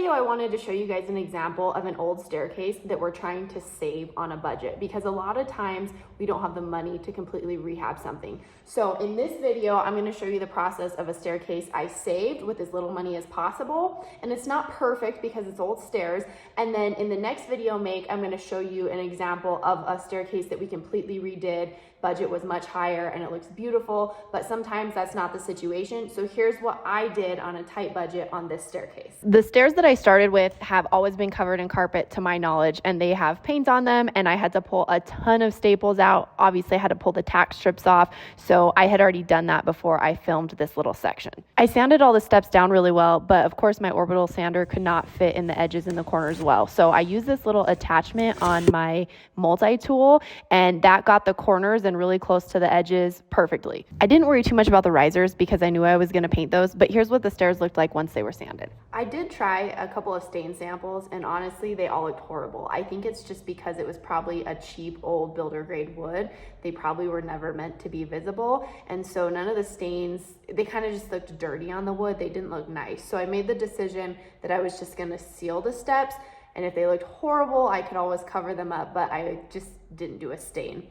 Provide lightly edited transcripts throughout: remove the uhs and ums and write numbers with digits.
video, I wanted to show you guys an example of an old staircase that we're trying to save on a budget, because a lot of times we don't have the money to completely rehab something. So in this video, I'm going to show you the process of a staircase I saved with as little money as possible. And it's not perfect because it's old stairs. And then in the next video I'm going to show you an example of a staircase that we completely redid. Budget was much higher and it looks beautiful, but sometimes that's not the situation. So here's what I did on a tight budget on this staircase. The stairs that I started with have always been covered in carpet to my knowledge, and they have paint on them, and I had to pull a ton of staples out. Obviously I had to pull the tack strips off, so I had already done that before I filmed this little section. I sanded all the steps down really well, but of course my orbital sander could not fit in the edges and the corners well. So I used this little attachment on my multi-tool, and that got the corners and really close to the edges perfectly. I didn't worry too much about the risers because I knew I was going to paint those, but here's what the stairs looked like once they were sanded. I did try a couple of stain samples, and honestly they all looked horrible. I think it's just because it was probably a cheap old builder grade wood. They probably were never meant to be visible, and so none of the stains, they kind of just looked dirty on the wood. They didn't look nice. So I made the decision that I was just going to seal the steps, and if they looked horrible I could always cover them up, but I just didn't do a stain.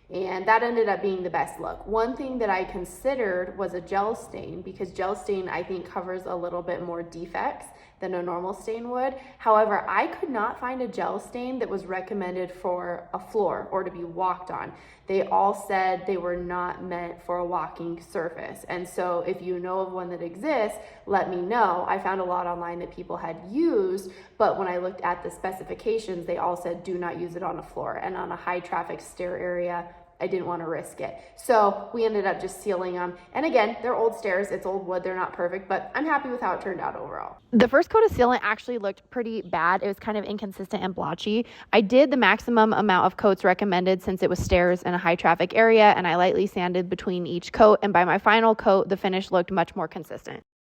And that ended up being the best look. One thing that I considered was a gel stain, because gel stain I think covers a little bit more defects than a normal stain would. However, I could not find a gel stain that was recommended for a floor or to be walked on. They all said they were not meant for a walking surface. And so if you know of one that exists, let me know. I found a lot online that people had used, but when I looked at the specifications, they all said do not use it on a floor. And on a high traffic stair area, I didn't want to risk it. So we ended up just sealing them. And again, they're old stairs, it's old wood, they're not perfect, but I'm happy with how it turned out overall. The first coat of sealant actually looked pretty bad. It was kind of inconsistent and blotchy. I did the maximum amount of coats recommended since it was stairs in a high traffic area, and I lightly sanded between each coat, and by my final coat, the finish looked much more consistent.